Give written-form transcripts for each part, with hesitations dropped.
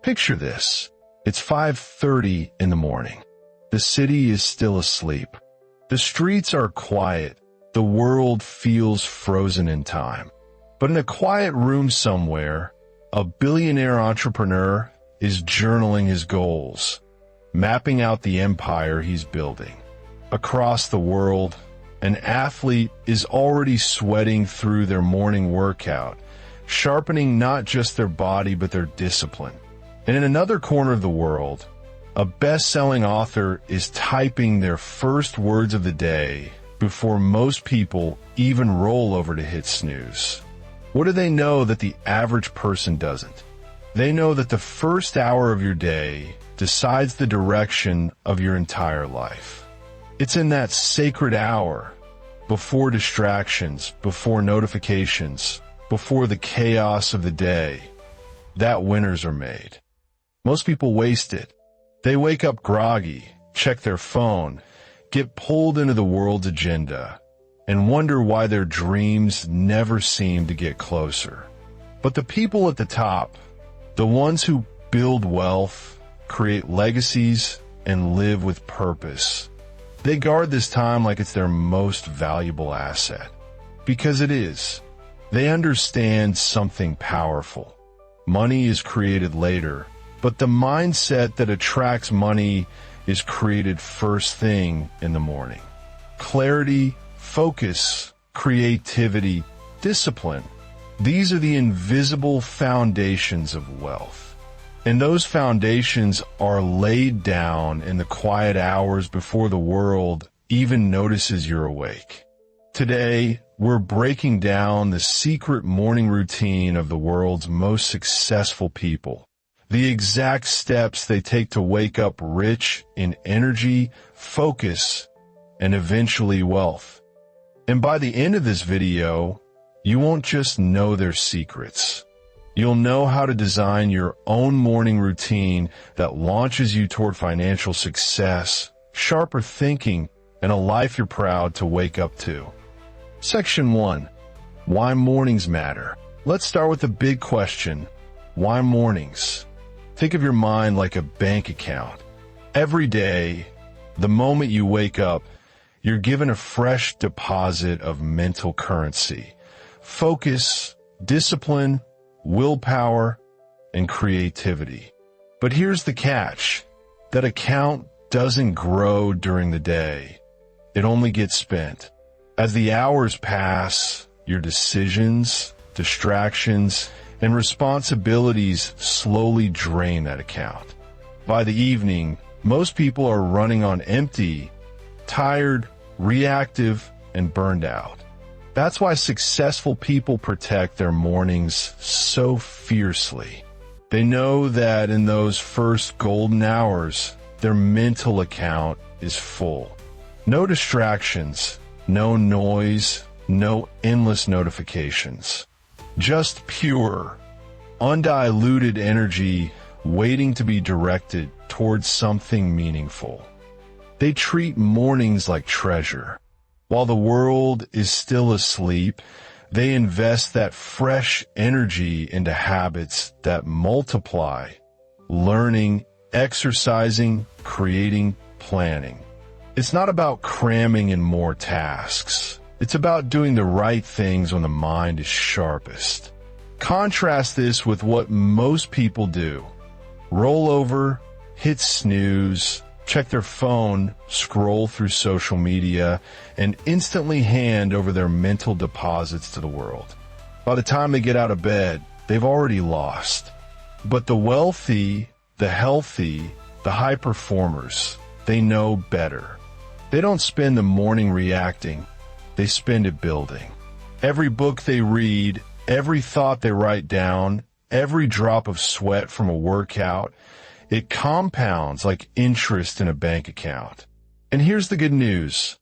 Picture this. It's 5:30 in the morning. The city is still asleep. The streets are quiet. The world feels frozen in time. But in a quiet room somewhere, a billionaire entrepreneur is journaling his goals, mapping out the empire he's building. Across the world, an athlete is already sweating through their morning workout, sharpening not just their body but their discipline. And in another corner of the world, a best-selling author is typing their first words of the day before most people even roll over to hit snooze. What do they know that the average person doesn't? They know that the first hour of your day decides the direction of your entire life. It's in that sacred hour, before distractions, before notifications, before the chaos of the day, that winners are made. Most people waste it. They wake up groggy, check their phone, get pulled into the world's agenda, and wonder why their dreams never seem to get closer. But the people at the top, the ones who build wealth, create legacies, and live with purpose, they guard this time like it's their most valuable asset. Because it is. They understand something powerful. Money is created later, but the mindset that attracts money is created first thing in the morning. Clarity, focus, creativity, discipline. These are the invisible foundations of wealth. And those foundations are laid down in the quiet hours before the world even notices you're awake. Today, we're breaking down the secret morning routine of the world's most successful people. The exact steps they take to wake up rich in energy, focus, and eventually wealth. And by the end of this video, you won't just know their secrets. You'll know how to design your own morning routine that launches you toward financial success, sharper thinking, and a life you're proud to wake up to. Section 1. Why mornings matter. Let's start with the big question. Why mornings? Think of your mind like a bank account. Every day, the moment you wake up, you're given a fresh deposit of mental currency. Focus, discipline, willpower, and creativity. But here's the catch. That account doesn't grow during the day. It only gets spent. As the hours pass, your decisions, distractions, and responsibilities slowly drain that account. By the evening, most people are running on empty, tired, reactive, and burned out. That's why successful people protect their mornings so fiercely. They know that in those first golden hours, their mental account is full. No distractions, no noise, no endless notifications. Just pure, undiluted energy waiting to be directed towards something meaningful. They treat mornings like treasure. While the world is still asleep, they invest that fresh energy into habits that multiply, learning, exercising, creating, planning. It's not about cramming in more tasks. It's about doing the right things when the mind is sharpest. Contrast this with what most people do. Roll over, hit snooze, check their phone, scroll through social media, and instantly hand over their mental deposits to the world. By the time they get out of bed, they've already lost. But the wealthy, the healthy, the high performers, they know better. They don't spend the morning reacting. They spend it building. Every book they read, every thought they write down, every drop of sweat from a workout, it compounds like interest in a bank account. And here's the good news.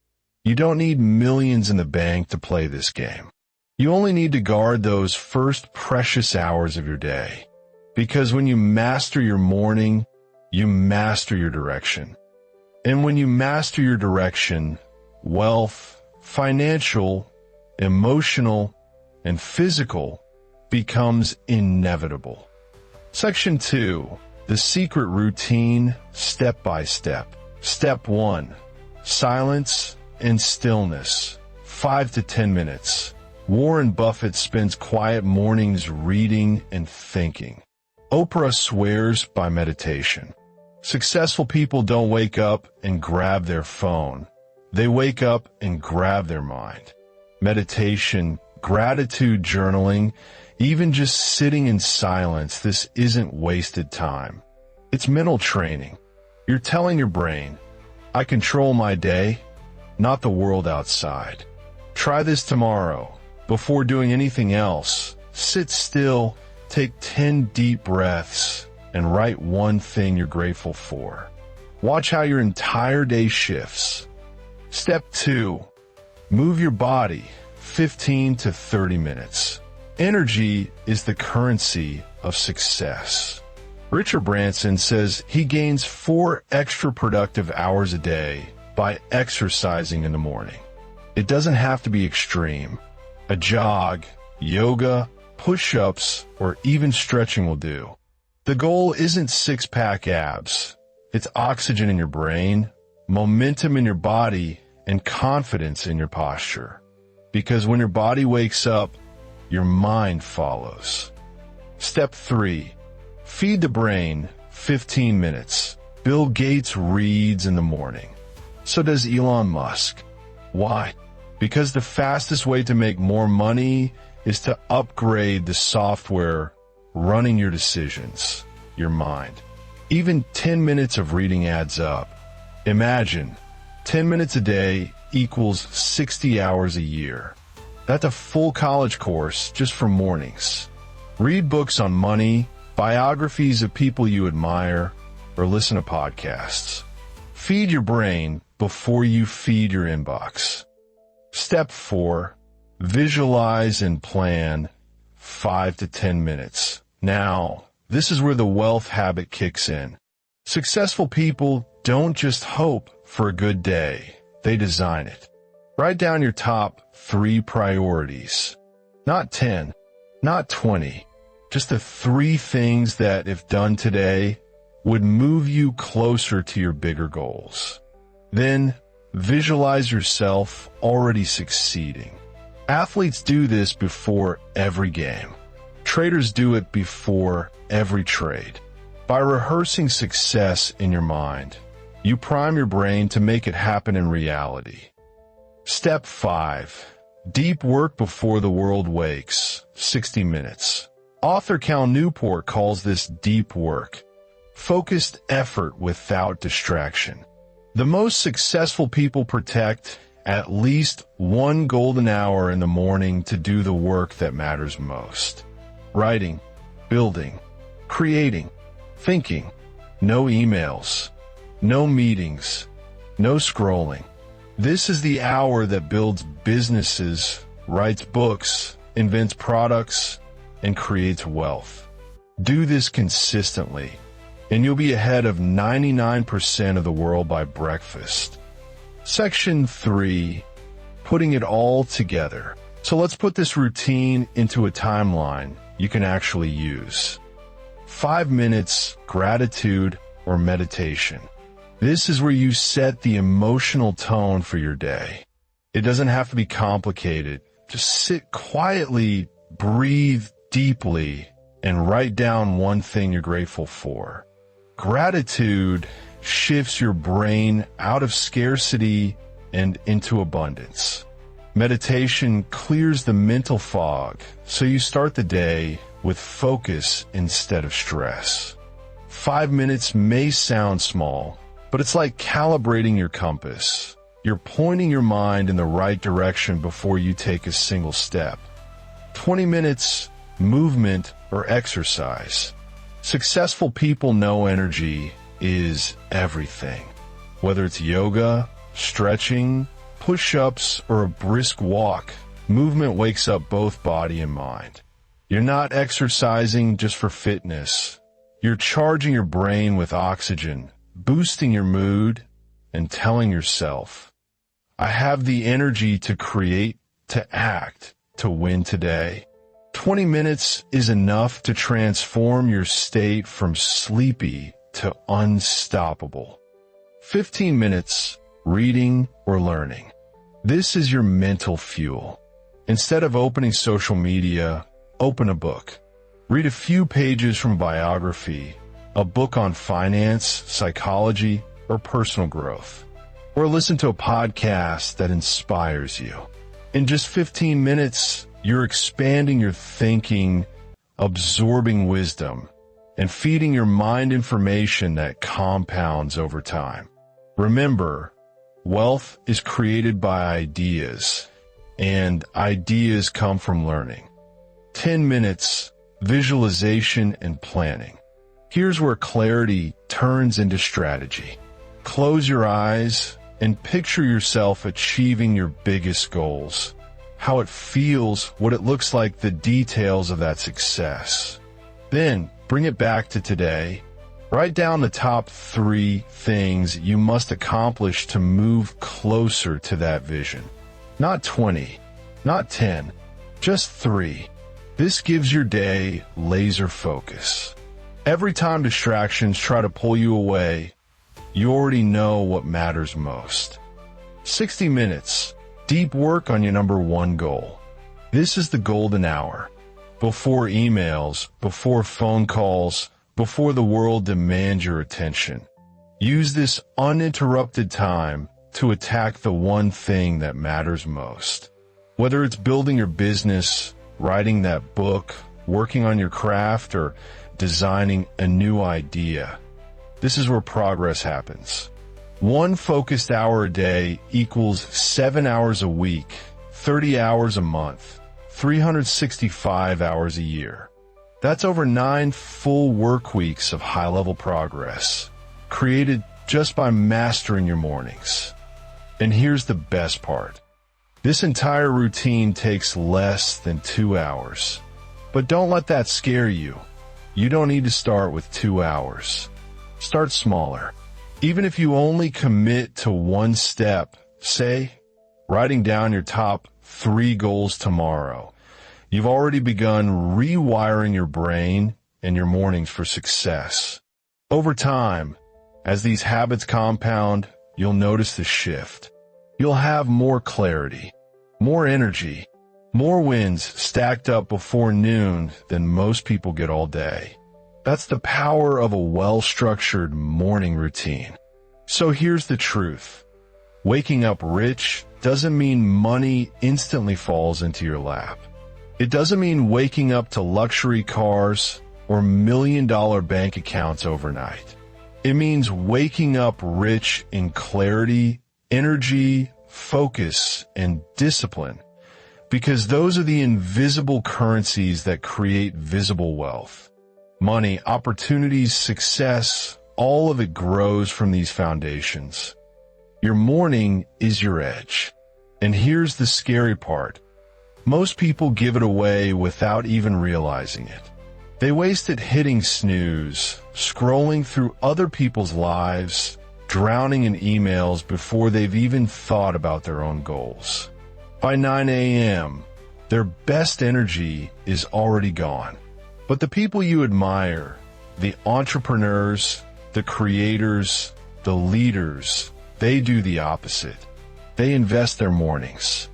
You don't need millions in the bank to play this game. You only need to guard those first precious hours of your day. Because when you master your morning, you master your direction. And when you master your direction, wealth, financial, emotional, and physical becomes inevitable. Section 2. The secret routine, step by step. Step 1. Silence and stillness. 5 to 10 minutes. Warren Buffett spends quiet mornings reading and thinking. Oprah swears by meditation. Successful people don't wake up and grab their phone. They wake up and grab their mind. Meditation, gratitude journaling, even just sitting in silence, this isn't wasted time. It's mental training. You're telling your brain, I control my day, not the world outside. Try this tomorrow. Before doing anything else, sit still, take 10 deep breaths, and write one thing you're grateful for. Watch how your entire day shifts. Step 2. Move your body 15 to 30 minutes. Energy is the currency of success. Richard Branson says he gains 4 extra productive hours a day by exercising in the morning. It doesn't have to be extreme. A jog, yoga, push-ups, or even stretching will do. The goal isn't six-pack abs. It's oxygen in your brain, momentum in your body, and confidence in your posture. Because when your body wakes up, your mind follows. Step 3. Feed the brain 15 minutes. Bill Gates reads in the morning. So does Elon Musk. Why? Because the fastest way to make more money is to upgrade the software running your decisions, your mind. Even 10 minutes of reading adds up. Imagine, 10 minutes a day equals 60 hours a year. That's a full college course just for mornings. Read books on money, biographies of people you admire, or listen to podcasts. Feed your brain before you feed your inbox. Step 4. Visualize and plan 5 to 10 minutes. Now, this is where the wealth habit kicks in. Successful people don't just hope for a good day, they design it. Write down your top 3 priorities. Not 10, not 20, just the 3 things that, if done today, would move you closer to your bigger goals. Then, visualize yourself already succeeding. Athletes do this before every game. Traders do it before every trade. By rehearsing success in your mind, you prime your brain to make it happen in reality. Step 5. Deep work before the world wakes. 60 minutes. Author Cal Newport calls this deep work. Focused effort without distraction. The most successful people protect at least 1 golden hour in the morning to do the work that matters most. Writing, building, creating, thinking. No emails, no meetings, no scrolling. This is the hour that builds businesses, writes books, invents products, and creates wealth. Do this consistently, and you'll be ahead of 99% of the world by breakfast. Section 3. Putting it all together. So let's put this routine into a timeline you can actually use. 5 minutes, gratitude, or meditation. This is where you set the emotional tone for your day. It doesn't have to be complicated. Just sit quietly, breathe deeply, and write down one thing you're grateful for. Gratitude shifts your brain out of scarcity and into abundance. Meditation clears the mental fog, so you start the day with focus instead of stress. 5 minutes may sound small, but it's like calibrating your compass. You're pointing your mind in the right direction before you take a single step. 20 minutes, movement or exercise. Successful people know energy is everything. Whether it's yoga, stretching, push-ups, or a brisk walk, movement wakes up both body and mind. You're not exercising just for fitness. You're charging your brain with oxygen, boosting your mood, and telling yourself, I have the energy to create, to act, to win today. 20 minutes is enough to transform your state from sleepy to unstoppable. 15 minutes, reading or learning. This is your mental fuel. Instead of opening social media, open a book. Read a few pages from biography, a book on finance, psychology, or personal growth. Or listen to a podcast that inspires you. In just 15 minutes, you're expanding your thinking, absorbing wisdom, and feeding your mind information that compounds over time. Remember, wealth is created by ideas, and ideas come from learning. 10 minutes, visualization and planning. Here's where clarity turns into strategy. Close your eyes and picture yourself achieving your biggest goals. How it feels, what it looks like, the details of that success. Then, bring it back to today. Write down the top 3 things you must accomplish to move closer to that vision. Not 20, not 10, just 3. This gives your day laser focus. Every time distractions try to pull you away, you already know what matters most. 60 minutes, deep work on your number 1 goal. This is the golden hour. Before emails, before phone calls, before the world demands your attention. Use this uninterrupted time to attack the one thing that matters most. Whether it's building your business, writing that book, working on your craft, or designing a new idea. This is where progress happens. 1 focused hour a day equals 7 hours a week, 30 hours a month, 365 hours a year. That's over 9 full work weeks of high-level progress, created just by mastering your mornings. And here's the best part. This entire routine takes less than 2 hours. But don't let that scare you. You don't need to start with 2 hours. Start smaller. Even if you only commit to 1 step, say, writing down your top 3 goals tomorrow, you've already begun rewiring your brain and your mornings for success. Over time, as these habits compound, you'll notice the shift. You'll have more clarity, more energy, more wins stacked up before noon than most people get all day. That's the power of a well-structured morning routine. So here's the truth. Waking up rich doesn't mean money instantly falls into your lap. It doesn't mean waking up to luxury cars or million-dollar bank accounts overnight. It means waking up rich in clarity, energy, focus, and discipline, because those are the invisible currencies that create visible wealth. Money, opportunities, success, all of it grows from these foundations. Your morning is your edge. And here's the scary part. Most people give it away without even realizing it. They waste it hitting snooze, scrolling through other people's lives, drowning in emails before they've even thought about their own goals. By 9 a.m., their best energy is already gone. But the people you admire, the entrepreneurs, the creators, the leaders, they do the opposite. They invest their mornings.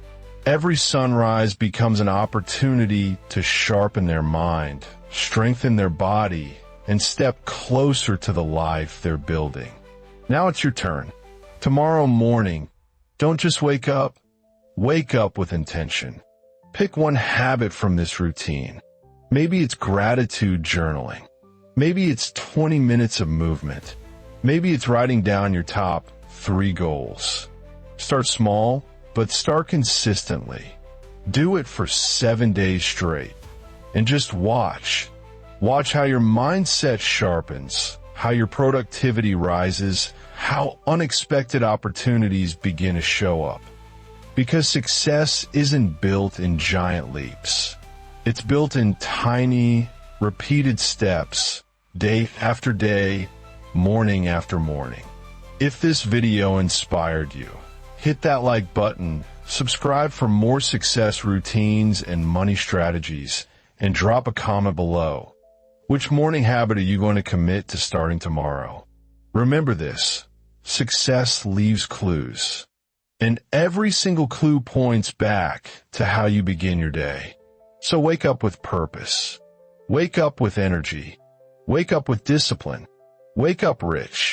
Every sunrise becomes an opportunity to sharpen their mind, strengthen their body, and step closer to the life they're building. Now it's your turn. Tomorrow morning, don't just wake up with intention. Pick one habit from this routine. Maybe it's gratitude journaling. Maybe it's 20 minutes of movement. Maybe it's writing down your top 3 goals. Start small, but start consistently. Do it for 7 days straight. And just watch. Watch how your mindset sharpens, how your productivity rises, how unexpected opportunities begin to show up. Because success isn't built in giant leaps. It's built in tiny, repeated steps, day after day, morning after morning. If this video inspired you, hit that like button, subscribe for more success routines and money strategies, and drop a comment below. Which morning habit are you going to commit to starting tomorrow? Remember this: success leaves clues, and every single clue points back to how you begin your day. So wake up with purpose. Wake up with energy. Wake up with discipline. Wake up rich.